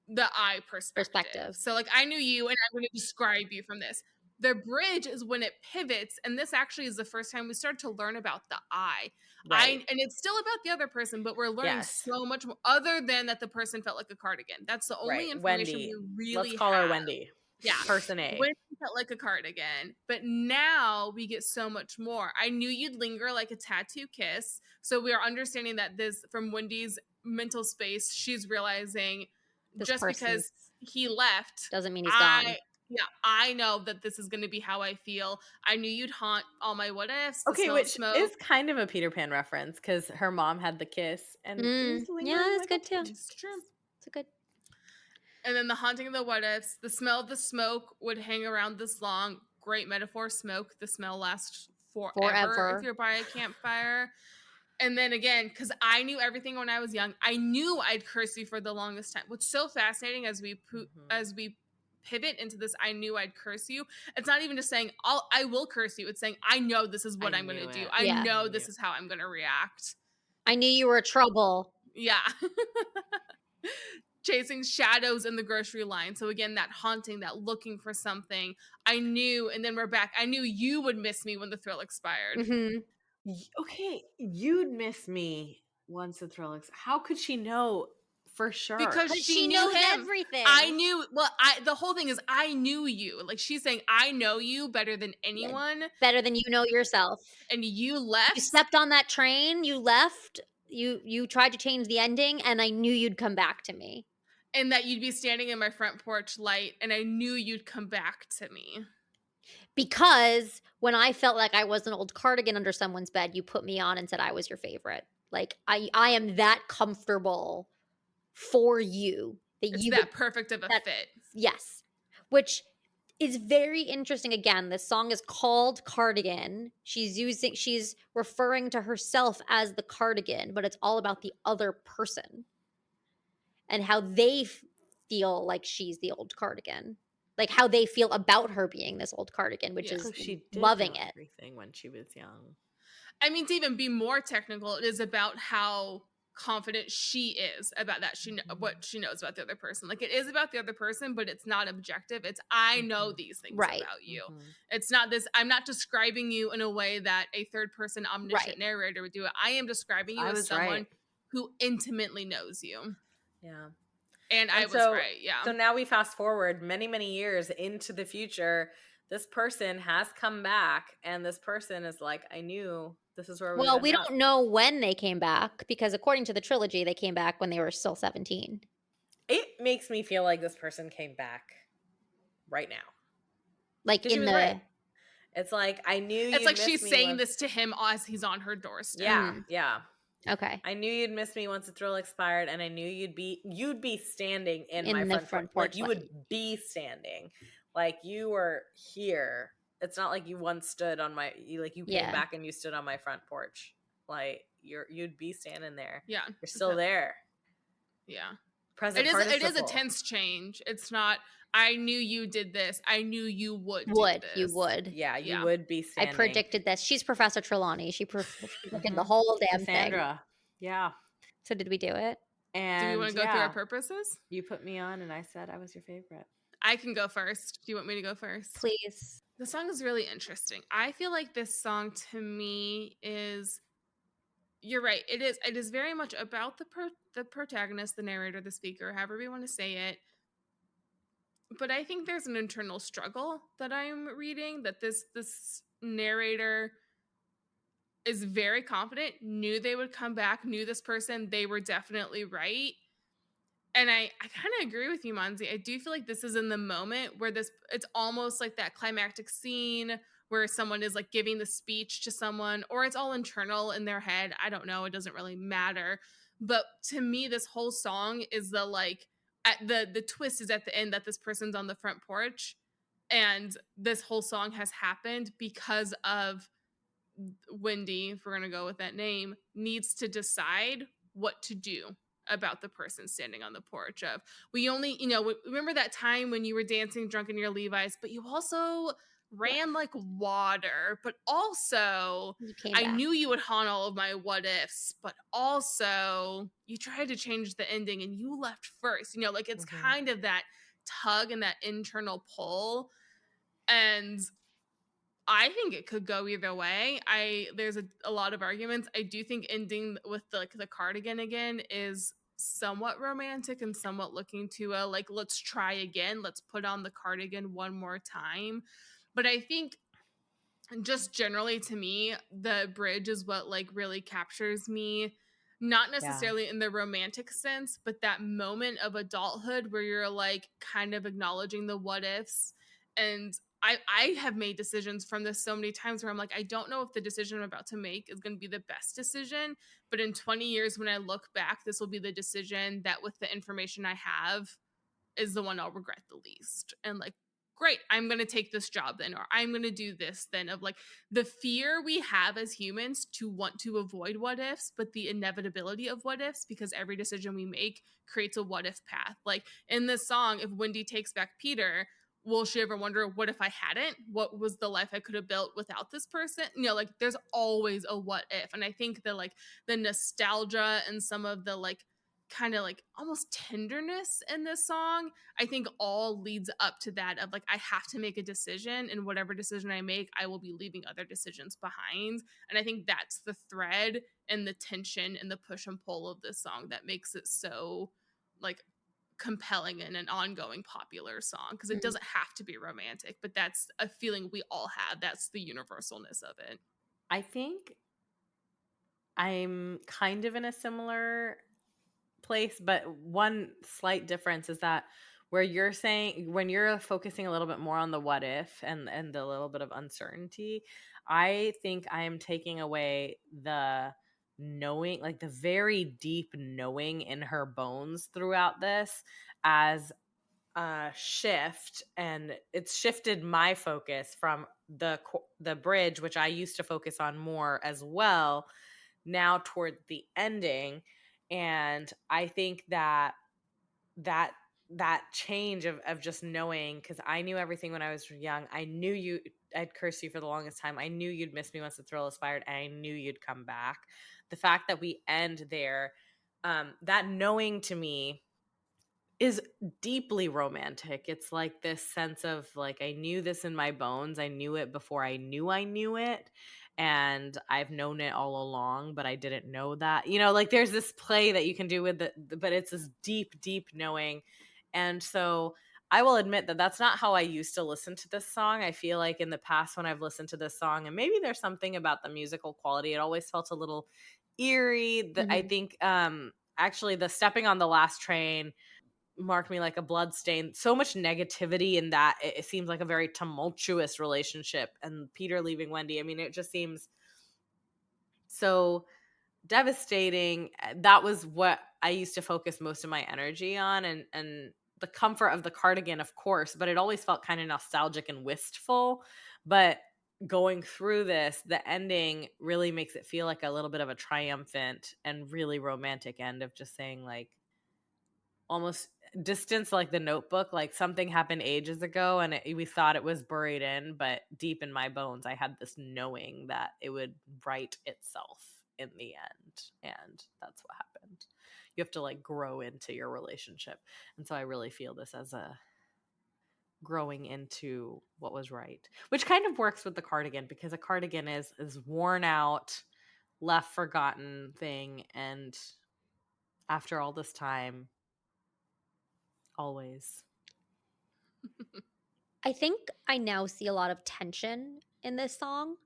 the I perspective. So like I knew you and I'm going to describe you from this. The bridge is when it pivots, and this actually is the first time we start to learn about the I. Right. And it's still about the other person, but we're learning so much more, other than that the person felt like a cardigan. That's the only information we really Let's call her Wendy. Yeah. Person A. Wendy felt like a cardigan, but now we get so much more. I knew you'd linger like a tattoo kiss. So we are understanding that this, from Wendy's mental space, she's realizing just because he left doesn't mean he's gone. Yeah, I know that this is going to be how I feel. I knew you'd haunt all my what ifs. Okay, which is kind of a Peter Pan reference because her mom had the kiss, and it's good too. It's true. It's a good. And then the haunting of the what ifs. The smell of the smoke would hang around this long. Great metaphor. Smoke. The smell lasts forever if you're by a campfire. And then again, because I knew everything when I was young, I knew I'd curse you for the longest time. What's so fascinating as we pivot into this, I knew I'd curse you. It's not even just saying I will curse you. It's saying I know this is what I'm going to do. I know this is how I'm going to react. I knew you were trouble. Yeah. Chasing shadows in the grocery line. So again, that haunting, that looking for something. I knew, and then we're back. I knew you would miss me when the thrill expired. Mm-hmm. Okay, you'd miss me once the thrill expired. How could she know for sure? Because she knew him. Everything. I knew. Well, the whole thing is I knew you. Like she's saying, I know you better than anyone. Better than you know yourself. And you left. You stepped on that train. You left. You tried to change the ending, and I knew you'd come back to me. And that you'd be standing in my front porch light, and I knew you'd come back to me. Because when I felt like I was an old cardigan under someone's bed, you put me on and said I was your favorite. Like I am that comfortable for you that perfect of a fit. Yes. Which is very interesting. Again, this song is called Cardigan. She's referring to herself as the cardigan, but it's all about the other person and how they feel like she's the old cardigan. Like how they feel about her being this old cardigan, which is she did loving it. Everything when she was young. I mean, to even be more technical, it is about how confident she is about that. What she knows about the other person. Like it is about the other person, but it's not objective. It's I know these things about you. It's not this. I'm not describing you in a way that a third person omniscient narrator would do it. I am describing you as someone who intimately knows you. Yeah. And I was right, yeah. So now we fast forward many, many years into the future. This person has come back, and this person is like, I knew this is where we Well, we don't know when they came back, because according to the trilogy, they came back when they were still 17. It makes me feel like this person came back right now. Like in the... Right. It's like, I knew it's like she's saying this to him as he's on her doorstep. Yeah, yeah. Okay. I knew you'd miss me once the thrill expired, and I knew you'd be standing in my front porch. Like you would be standing, like you were here. It's not like you once stood on my you came back and you stood on my front porch. Like you'd be standing there. Yeah. You're still there. Yeah. Present It is a participle. tense change. It's not, I knew you did this. I knew you would do this. You would. Yeah, you would be I standing. predicted this. She's Professor Trelawney. She predicted the whole damn Cassandra. thing. Yeah. So did we do it? And do we want to go through our purposes? You put me on and I said I was your favorite. I can go first. Do you want me to go first? Please. The song is really interesting. I feel like this song to me is, you're right. It is very much about the protagonist, the narrator, the speaker, however we want to say it. But I think there's an internal struggle that I'm reading, that this narrator is very confident, knew they would come back, knew this person, they were definitely right. And I kind of agree with you, Monzi. I do feel like this is in the moment where it's almost like that climactic scene where someone is like giving the speech to someone, or it's all internal in their head. I don't know. It doesn't really matter. But to me, this whole song is the twist is at the end that this person's on the front porch, and this whole song has happened because of Wendy, if we're going to go with that name, needs to decide what to do about the person standing on the porch. Of, we only, remember that time when you were dancing drunk in your Levi's, but you also ran like water, but also I knew you would haunt all of my what ifs, but also you tried to change the ending and you left first. Like it's kind of that tug and that internal pull. And I think it could go either way. There's a lot of arguments. I do think ending with the cardigan again is somewhat romantic and somewhat looking to let's try again. Let's put on the cardigan one more time. But I think just generally to me, the bridge is what really captures me. Not necessarily in the romantic sense, but that moment of adulthood where you're kind of acknowledging the what ifs. And I have made decisions from this so many times where I'm I don't know if the decision I'm about to make is going to be the best decision, but in 20 years when I look back, this will be the decision that with the information I have is the one I'll regret the least. And great, I'm going to take this job then, or I'm going to do this then, of the fear we have as humans to want to avoid what ifs, but the inevitability of what ifs, because every decision we make creates a what if path. In this song, if Wendy takes back Peter, will she ever wonder, what if I hadn't? What was the life I could have built without this person? There's always a what if. And I think that the nostalgia and some of the kind of almost tenderness in this song, I think all leads up to that of I have to make a decision, and whatever decision I make, I will be leaving other decisions behind. And I think that's the thread and the tension and the push and pull of this song that makes it so compelling and an ongoing popular song, because it doesn't have to be romantic, but that's a feeling we all have. That's the universalness of it. I think I'm kind of in a similar place, but one slight difference is that where you're saying, when you're focusing a little bit more on the what if and the little bit of uncertainty, I think I am taking away the knowing, the very deep knowing in her bones throughout this as a shift. And it's shifted my focus from the bridge, which I used to focus on more as well, now toward the ending. And I think that change of just knowing, because I knew everything when I was young. I knew I'd curse you for the longest time. I knew you'd miss me once the thrill expired, and I knew you'd come back. The fact that we end there, that knowing to me is deeply romantic. It's this sense of I knew this in my bones. I knew it before I knew it. And I've known it all along, but I didn't know that. There's this play that you can do with it, but it's this deep, deep knowing. And so I will admit that that's not how I used to listen to this song. I feel like in the past when I've listened to this song, and maybe there's something about the musical quality, it always felt a little eerie. I think actually the stepping on the last train marked me like a blood stain. So much negativity in that. It seems like a very tumultuous relationship, and Peter leaving Wendy, I mean, it just seems so devastating. That was what I used to focus most of my energy on, and the comfort of the cardigan, of course, but it always felt kind of nostalgic and wistful. But going through this, the ending really makes it feel like a little bit of a triumphant and really romantic end of just saying like almost distance, like The Notebook, like something happened ages ago and we thought it was buried in, but deep in my bones I had this knowing that it would right itself in the end, and that's what happened. You have to like grow into your relationship, and so I really feel this as a growing into what was right, which kind of works with the cardigan, because a cardigan is worn out, left forgotten thing, and after all this time, always. I think I now see a lot of tension in this song,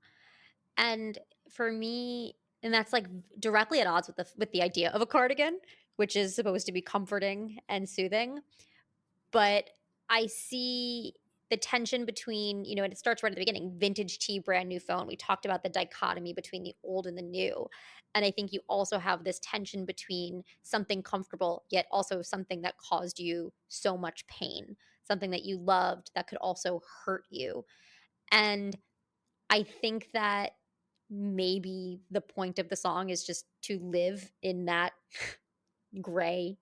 and for me, and that's like directly at odds with the idea of a cardigan, which is supposed to be comforting and soothing. But I see the tension between, you know, and it starts right at the beginning, vintage tea, brand new phone. We talked about the dichotomy between the old and the new. And I think you also have this tension between something comfortable, yet also something that caused you so much pain, something that you loved that could also hurt you. And I think that maybe the point of the song is just to live in that gray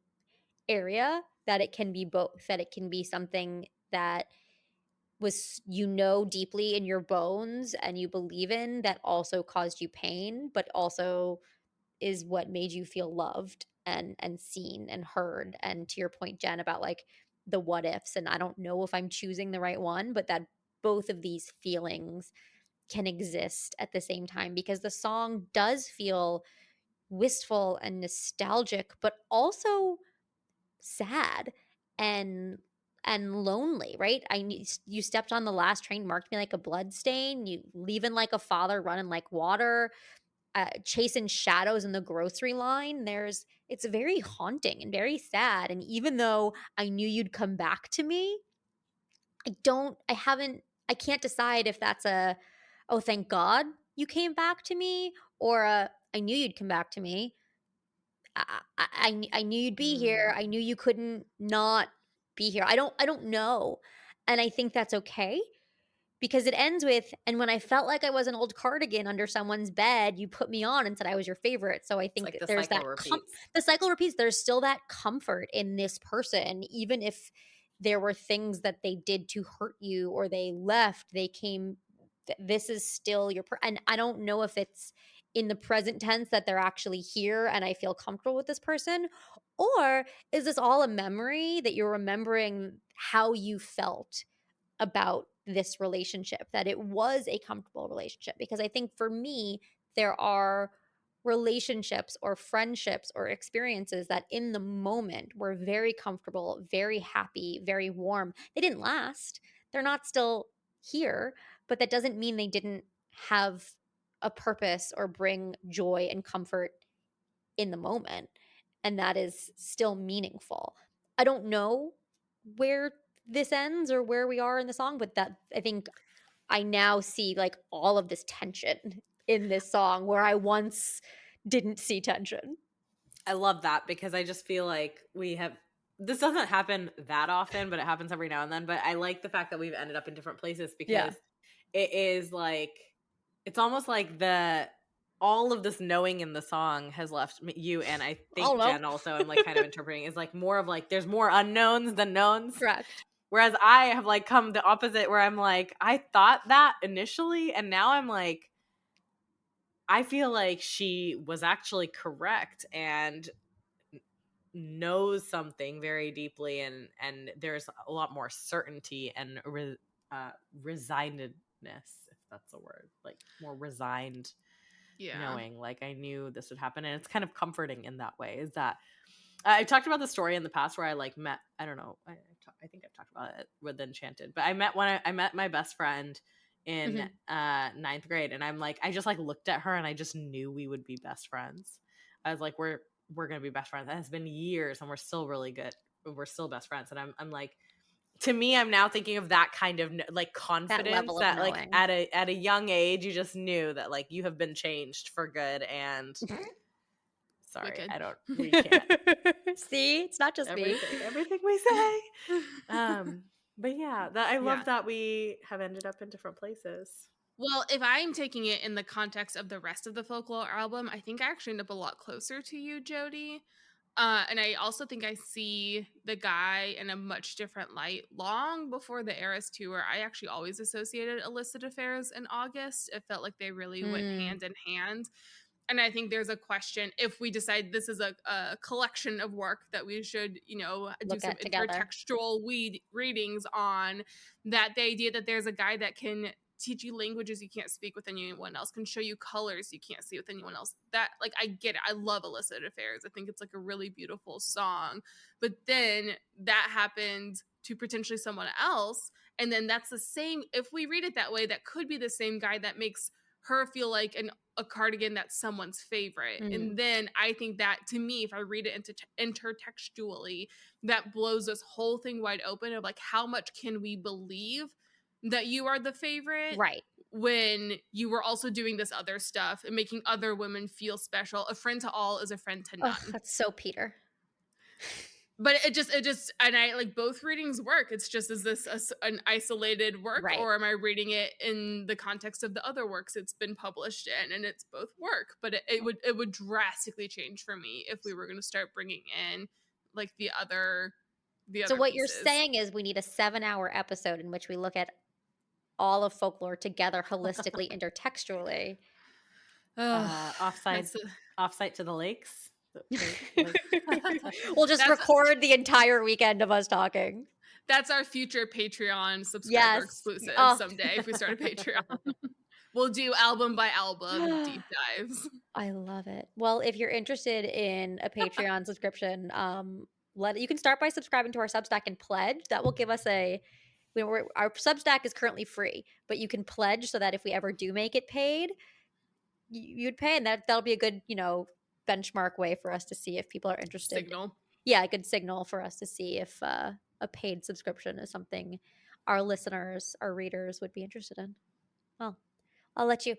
area, that it can be both, that it can be something that was, you know, deeply in your bones and you believe in, that also caused you pain, but also is what made you feel loved and seen and heard. And to your point, Jen, about like the what ifs, and I don't know if I'm choosing the right one, but that both of these feelings can exist at the same time, because the song does feel wistful and nostalgic, but also sad and lonely, right? You stepped on the last train, marked me like a blood stain. You leaving like a father, running like water, chasing shadows in the grocery line. It's very haunting and very sad. And even though I knew you'd come back to me, I can't decide if that's oh, thank God you came back to me, or I knew you'd come back to me. I knew you'd be here. I knew you couldn't not be here. I don't know. And I think that's okay, because it ends with, and when I felt like I was an old cardigan under someone's bed, you put me on and said I was your favorite. So I It's think like the there's cycle that repeats. the cycle repeats. There's still that comfort in this person, even if there were things that they did to hurt you or they left, they came, this is still and I don't know if it's in the present tense that they're actually here and I feel comfortable with this person, or is this all a memory that you're remembering how you felt about this relationship, that it was a comfortable relationship? Because I think for me, there are relationships or friendships or experiences that in the moment were very comfortable, very happy, very warm. They didn't last. They're not still here, but that doesn't mean they didn't have a purpose or bring joy and comfort in the moment. And that is still meaningful. I don't know where this ends or where we are in the song, but that, I think I now see like all of this tension in this song where I once didn't see tension. I love that, because I just feel like this doesn't happen that often, but it happens every now and then. But I like the fact that we've ended up in different places, because it is like, it's almost like all of this knowing in the song has left you, and I think Jen also, I'm like kind of interpreting, is like more of like there's more unknowns than knowns. Correct. Whereas I have like come the opposite, where I'm like, I thought that initially, and now I'm like, I feel like she was actually correct and knows something very deeply, and there's a lot more certainty and resignedness, if that's a word, like more resigned, knowing like I knew this would happen. And it's kind of comforting in that way, is that I've talked about the story in the past where I like met, I don't know, I think I've talked about it with Enchanted, but I met my best friend in ninth grade, and I'm like, I just like looked at her and I just knew we would be best friends. I was like, we're gonna be best friends. And it's been years and we're still really good. We're still best friends. And I'm like, to me, I'm now thinking of that kind of like confidence that like at a young age you just knew that like you have been changed for good. And sorry, Wicked. we can't see, it's not just everything we say. But yeah, I love that we have ended up in different places. Well, if I'm taking it in the context of the rest of the folklore album, I think I actually end up a lot closer to you, Jody. And I also think I see the guy in a much different light. Long before the Eras tour, I actually always associated illicit affairs and August. It felt like they really went hand in hand. And I think there's a question, if we decide this is a collection of work that we should, do Look some at together. intertextual readings on, that the idea that there's a guy that can teach you languages you can't speak with anyone else, can show you colors you can't see with anyone else. That, like, I get it. I love illicit affairs. I think it's like a really beautiful song. But then that happened to potentially someone else. And then that's the same, if we read it that way, that could be the same guy that makes her feel like a cardigan that's someone's favorite. And then I think that, to me, if I read it intertextually, that blows this whole thing wide open of like, how much can we believe that you are the favorite, right, when you were also doing this other stuff and making other women feel special? A friend to all is a friend to none. Oh, that's so Peter. But it just, and I like both readings work. It's just, is this an isolated work, right, or am I reading it in the context of the other works it's been published in? And it's both work, but it would drastically change for me if we were going to start bringing in like the other So what pieces. You're saying is we need a 7-hour episode in which we look at all of folklore together holistically, intertextually. Offsite to the lakes. We'll just record the entire weekend of us talking. That's our future Patreon subscriber exclusive someday if we start a Patreon. We'll do album by album deep dives. I love it. Well, if you're interested in a Patreon subscription, you can start by subscribing to our Substack and pledge. That will give us our Substack is currently free, but you can pledge so that if we ever do make it paid, you'd pay, and that'll be a good, benchmark way for us to see if people are interested. Signal. Yeah, a good signal for us to see if a paid subscription is something our listeners, our readers would be interested in. Well, I'll let you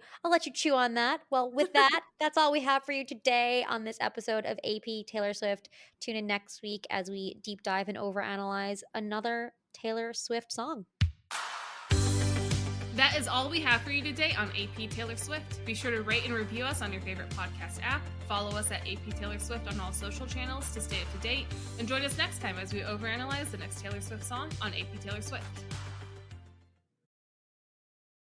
chew on that. Well, with that, that's all we have for you today on this episode of AP Taylor Swift. Tune in next week as we deep dive and overanalyze another Taylor Swift song. That is all we have for you today on AP Taylor Swift. Be sure to rate and review us on your favorite podcast app. Follow us at AP Taylor Swift on all social channels to stay up to date. And join us next time as we overanalyze the next Taylor Swift song on AP Taylor Swift.